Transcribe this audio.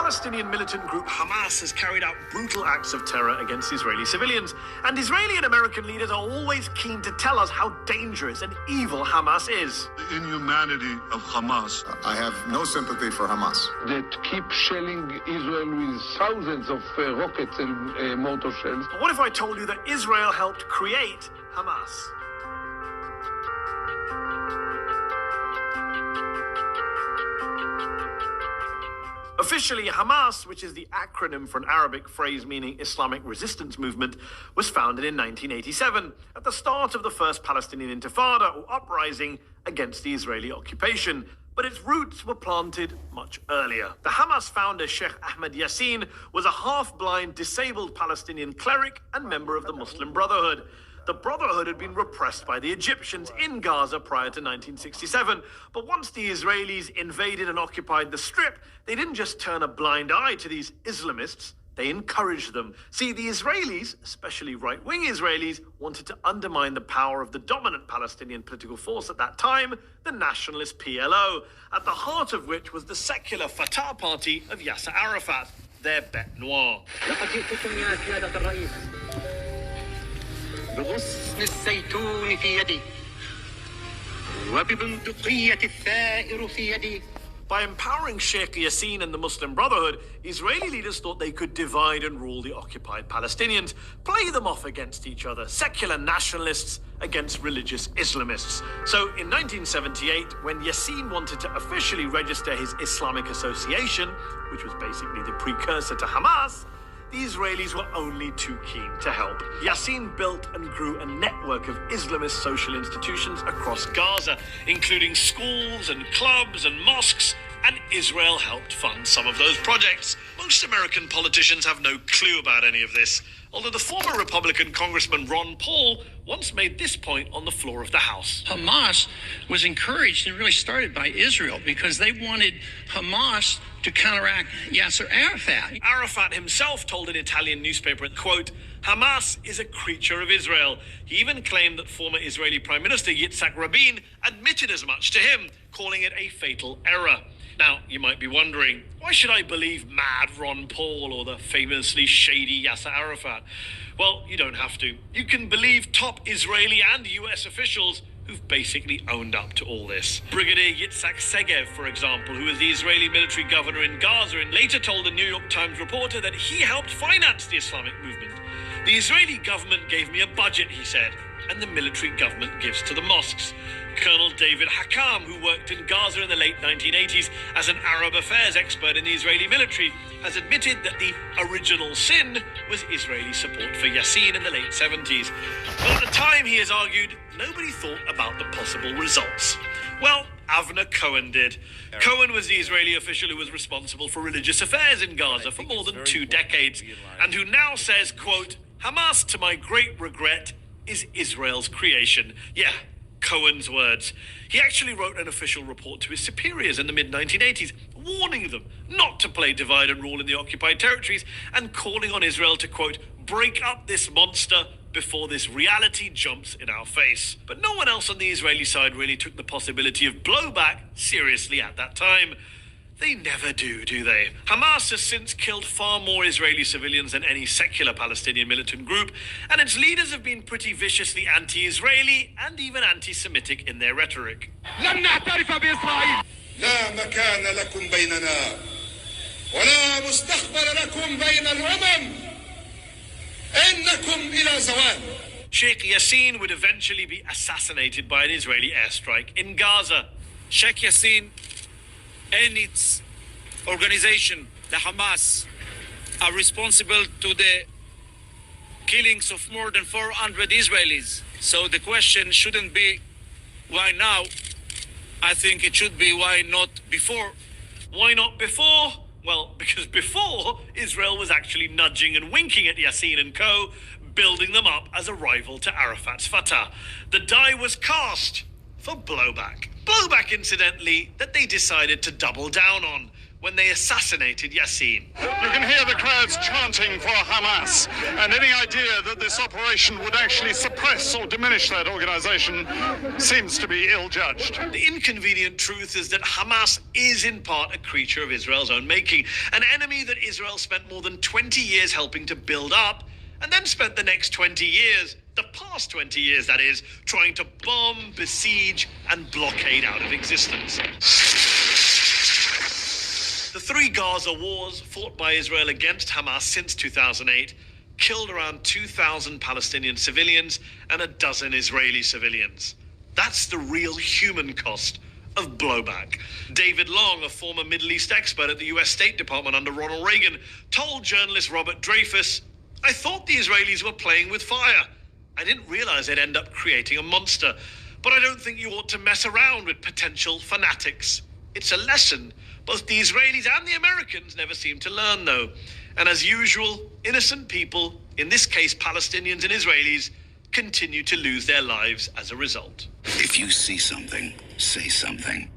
Palestinian militant group Hamas has carried out brutal acts of terror against Israeli civilians, and Israeli and American leaders are always keen to tell us how dangerous and evil Hamas is. The inhumanity of Hamas. I have no sympathy for Hamas. That keep shelling Israel with thousands of rockets and mortar shells. But what if I told you that Israel helped create Hamas? Officially, Hamas, which is the acronym for an Arabic phrase meaning Islamic Resistance Movement, was founded in 1987, at the start of the first Palestinian Intifada, or uprising against the Israeli occupation. But its roots were planted much earlier. The Hamas founder, Sheikh Ahmed Yassin, was a half-blind, disabled Palestinian cleric and member of the Muslim Brotherhood. The Brotherhood had been repressed by the Egyptians in Gaza prior to 1967. But once the Israelis invaded and occupied the Strip, they didn't just turn a blind eye to these Islamists, they encouraged them. See, the Israelis, especially right-wing Israelis, wanted to undermine the power of the dominant Palestinian political force at that time, the nationalist PLO, at the heart of which was the secular Fatah party of Yasser Arafat, their bête noire. بغصن الزيتون في يدي وببندقية الثائر في يدي. By empowering Sheikh Yassin and the Muslim Brotherhood, Israeli leaders thought they could divide and rule the occupied Palestinians, play them off against each other, secular nationalists against religious Islamists. So in 1978, when Yassin wanted to officially register his Islamic Association, which was basically the precursor to Hamas, the Israelis were only too keen to help. Yassin built and grew a network of Islamist social institutions across Gaza, including schools and clubs and mosques, and Israel helped fund some of those projects. Most American politicians have no clue about any of this, although the former Republican Congressman Ron Paul once made this point on the floor of the House. Hamas was encouraged and really started by Israel because they wanted Hamas to counteract Yasser Arafat. Arafat himself told an Italian newspaper, quote, Hamas is a creature of Israel. He even claimed that former Israeli Prime Minister Yitzhak Rabin admitted as much to him, calling it a fatal error. Now, you might be wondering, why should I believe mad Ron Paul or the famously shady Yasser Arafat? Well, you don't have to. You can believe top Israeli and US officials who've basically owned up to all this. Brigadier Yitzhak Segev, for example, who was the Israeli military governor in Gaza and later told a New York Times reporter that he helped finance the Islamic movement. The Israeli government gave me a budget, he said, and the military government gives to the mosques. Colonel David Hakam, who worked in Gaza in the late 1980s as an Arab affairs expert in the Israeli military, has admitted that the original sin was Israeli support for Yassin in the late 70s. But at the time, he has argued, nobody thought about the possible results. Well, Avner Cohen did. Cohen was the Israeli official who was responsible for religious affairs in Gaza for more than 2 decades, and who now says, quote, Hamas, to my great regret, is Israel's creation. Yeah, Cohen's words. He actually wrote an official report to his superiors in the mid-1980s, warning them not to play divide and rule in the occupied territories and calling on Israel to, quote, break up this monster before this reality jumps in our face. But no one else on the Israeli side really took the possibility of blowback seriously at that time. They never do they? Hamas has since killed far more Israeli civilians than any secular Palestinian militant group, and its leaders have been pretty viciously anti-Israeli and even anti-Semitic in their rhetoric. لن نعترف بإسرائيل. لا مكان لكم بيننا ولا مستقبل لكم بين الأمم إنكم إلى زوال. Sheikh Yassin would eventually be assassinated by an Israeli airstrike in Gaza. Sheikh Yassin and its organization, the Hamas, are responsible to the killings of more than 400 Israelis. So the question shouldn't be why now. I think it should be why not before. Why not before? Well, because before, Israel was actually nudging and winking at Yassin and co., building them up as a rival to Arafat's Fatah. The die was cast for blowback. Blowback, incidentally, that they decided to double down on. when they assassinated Yassin. You can hear the crowds chanting for Hamas, and any idea that this operation would actually suppress or diminish that organization seems to be ill-judged. The inconvenient truth is that Hamas is in part a creature of Israel's own making, an enemy that Israel spent more than 20 years helping to build up, and then spent the next 20 years, the past 20 years that is, trying to bomb, besiege, and blockade out of existence. The 3 Gaza wars fought by Israel against Hamas since 2008 killed around 2,000 Palestinian civilians and a dozen Israeli civilians. That's the real human cost of blowback. David Long, a former Middle East expert at the US State Department under Ronald Reagan, told journalist Robert Dreyfus, "I thought the Israelis were playing with fire. I didn't realize they'd end up creating a monster. But I don't think you ought to mess around with potential fanatics. It's a lesson both the Israelis and the Americans never seem to learn, though. And as usual, innocent people, in this case Palestinians and Israelis, continue to lose their lives as a result." If you see something, say something.